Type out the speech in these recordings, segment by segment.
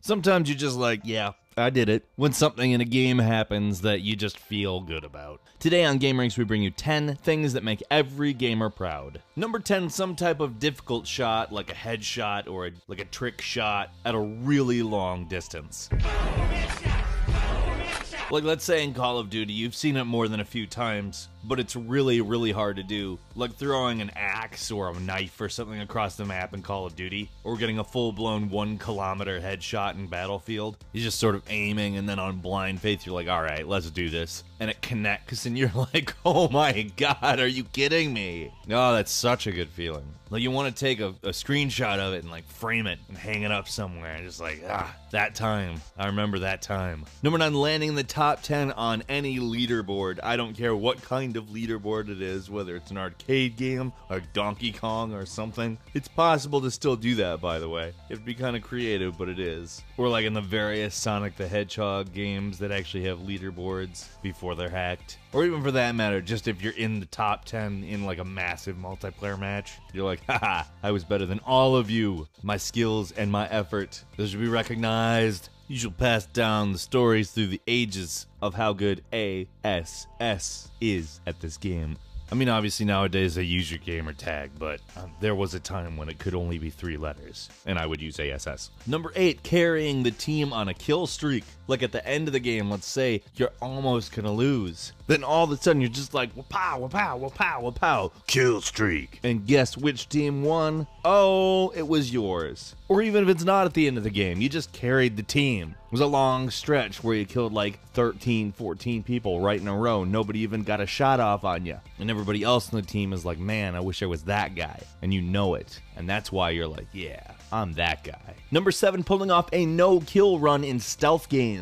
Sometimes you're just like, yeah, I did it. When something in a game happens that you just feel good about. Today on Game Ranks, we bring you 10 things that make every gamer proud. Number 10, some type of difficult shot, like a headshot or like a trick shot at a really long distance. Like, let's say in Call of Duty, you've seen it more than a few times, but it's really, really hard to do. Like throwing an axe or a knife or something across the map in Call of Duty, or getting a full-blown 1-kilometer headshot in Battlefield. You're just sort of aiming, and then on blind faith, you're like, all right, let's do this. And it connects, and you're like, oh my god, are you kidding me? Oh, that's such a good feeling. Like, you want to take a screenshot of it and, like, frame it and hang it up somewhere. And just like, that time. I remember that time. Number 9, landing in the top 10 on any leaderboard. I don't care what kind of leaderboard it is, whether it's an arcade game, or Donkey Kong, or something. It's possible to still do that, by the way. You have to be kind of creative, but it is. Or like in the various Sonic the Hedgehog games that actually have leaderboards before they're hacked. Or even for that matter, just if you're in the top 10 in like a massive multiplayer match, you're like, haha, I was better than all of you. My skills and my effort, those should be recognized. You shall pass down the stories through the ages of how good ASS is at this game. I mean, obviously nowadays they use your gamer tag, but there was a time when it could only be 3 letters, and I would use ASS. Number 8, carrying the team on a kill streak. Like at the end of the game, let's say you're almost gonna lose. Then all of a sudden you're just like, wapow, wapow, wapow, wapow, kill streak. And guess which team won? Oh, it was yours. Or even if it's not at the end of the game, you just carried the team. It was a long stretch where you killed like 13, 14 people right in a row. Nobody even got a shot off on you. And everybody else on the team is like, man, I wish I was that guy. And you know it. And that's why you're like, yeah, I'm that guy. Number 7, pulling off a no-kill run in stealth games.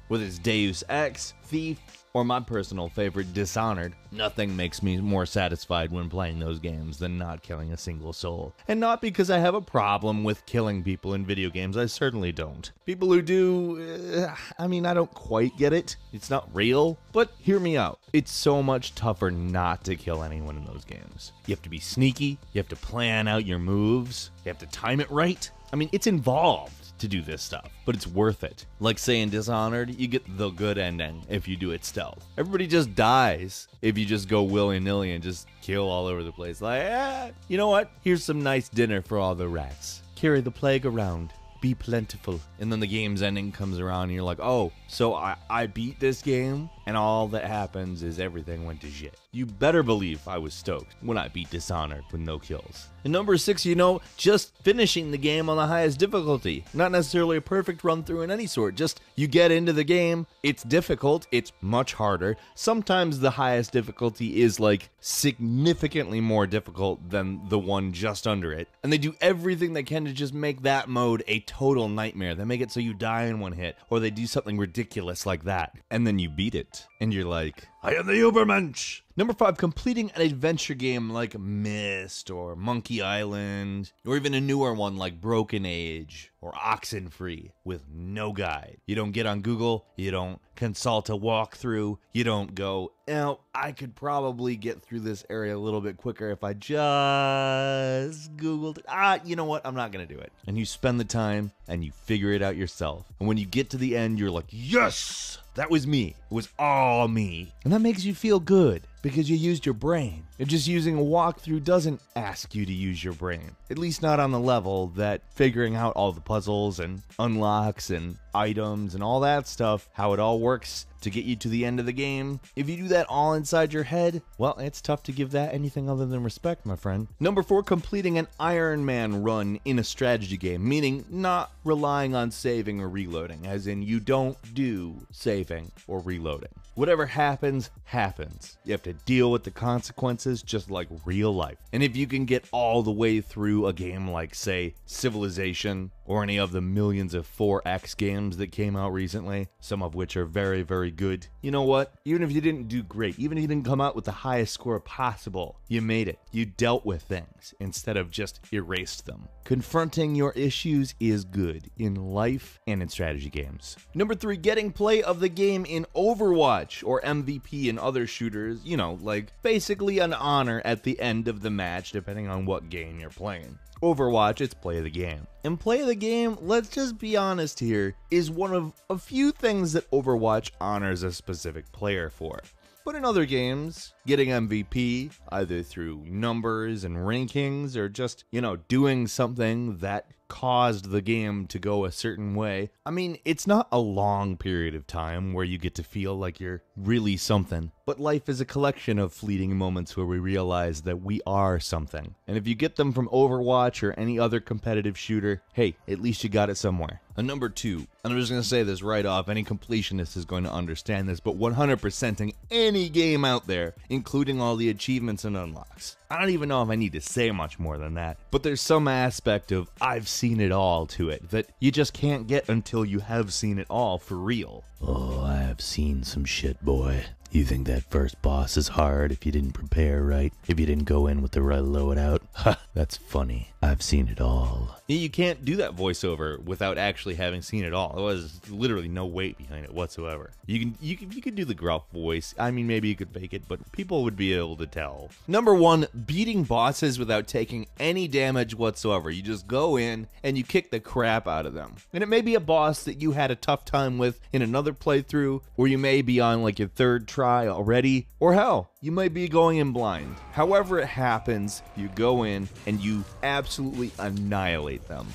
Whether it's Deus Ex, Thief, or my personal favorite, Dishonored. Nothing makes me more satisfied when playing those games than not killing a single soul. And not because I have a problem with killing people in video games, I certainly don't. People who do, I mean, I don't quite get it. It's not real, but hear me out. It's so much tougher not to kill anyone in those games. You have to be sneaky, you have to plan out your moves, you have to time it right. I mean, it's involved to do this stuff, but it's worth it. Like say in Dishonored, you get the good ending if you do it stealth. Everybody just dies if you just go willy-nilly and just kill all over the place. Like, you know what? Here's some nice dinner for all the rats. Carry the plague around. Be plentiful. And then the game's ending comes around and you're like, oh, so I beat this game and all that happens is everything went to shit. You better believe I was stoked when I beat Dishonored with no kills. And number 6, you know, just finishing the game on the highest difficulty. Not necessarily a perfect run through in any sort, just you get into the game, it's difficult, it's much harder. Sometimes the highest difficulty is like significantly more difficult than the one just under it. And they do everything they can to just make that mode a total nightmare. They make it so you die in one hit, or they do something ridiculous like that. And then you beat it, and you're like, I am the Ubermensch! Number 5, completing an adventure game like Myst or Monkey Island, or even a newer one like Broken Age or Oxenfree with no guide. You don't get on Google, you don't consult a walkthrough, you don't go, oh, I could probably get through this area a little bit quicker if I just Googled it. You know what? I'm not gonna do it. And you spend the time and you figure it out yourself. And when you get to the end, you're like, yes! That was me. It was all me. And that makes you feel good because you used your brain. And just using a walkthrough doesn't ask you to use your brain. At least not on the level that figuring out all the puzzles and unlocks and items and all that stuff, how it all works to get you to the end of the game. If you do that all inside your head, well, it's tough to give that anything other than respect, my friend. Number 4, completing an Iron Man run in a strategy game, meaning not relying on saving or reloading, as in you don't do saving or reloading. Whatever happens, happens. You have to deal with the consequences just like real life. And if you can get all the way through a game like, say, Civilization, or any of the millions of 4X games that came out recently, some of which are very, very good, you know what? Even if you didn't do great, even if you didn't come out with the highest score possible, you made it. You dealt with things instead of just erased them. Confronting your issues is good in life and in strategy games. Number 3, getting play of the game in Overwatch or MVP and other shooters, you know, like basically an honor at the end of the match, depending on what game you're playing. Overwatch, it's play of the game. And play of the game, let's just be honest here, is one of a few things that Overwatch honors a specific player for. But in other games, getting MVP, either through numbers and rankings or just, doing something that caused the game to go a certain way, I mean, it's not a long period of time where you get to feel like you're really something. But life is a collection of fleeting moments where we realize that we are something. And if you get them from Overwatch or any other competitive shooter, hey, at least you got it somewhere. And number 2, and I'm just going to say this right off, any completionist is going to understand this, but 100%ing any game out there, including all the achievements and unlocks. I don't even know if I need to say much more than that, but there's some aspect of I've seen it all to it that you just can't get until you have seen it all for real. Oh, I have seen some shit, boy. You think that first boss is hard if you didn't prepare right? If you didn't go in with the right loadout? Ha, that's funny. I've seen it all. You can't do that voiceover without actually having seen it all. There was literally no weight behind it whatsoever. You could do the gruff voice. I mean, maybe you could fake it, but people would be able to tell. Number 1, beating bosses without taking any damage whatsoever. You just go in and you kick the crap out of them. And it may be a boss that you had a tough time with in another playthrough, or you may be on like your 3rd try already, or hell, you might be going in blind. However it happens, you go in and you absolutely annihilate them.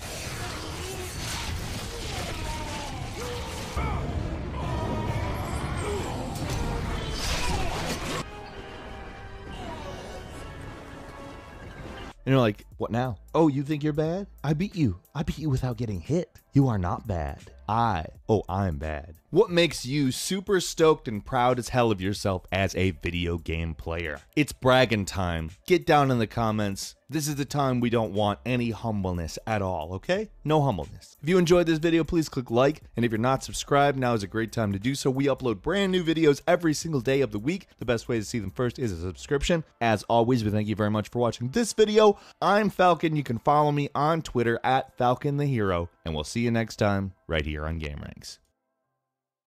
And you're like, what now? Oh, you think you're bad? I beat you. I beat you without getting hit. You are not bad. I'm bad. What makes you super stoked and proud as hell of yourself as a video game player? It's bragging time. Get down in the comments. This is the time we don't want any humbleness at all, okay? No humbleness. If you enjoyed this video, please click like. And if you're not subscribed, now is a great time to do so. We upload brand new videos every single day of the week. The best way to see them first is a subscription. As always, we thank you very much for watching this video. I'm Falcon. You can follow me on Twitter at Falcon the Hero. And we'll see you next time right here on Game Ranks.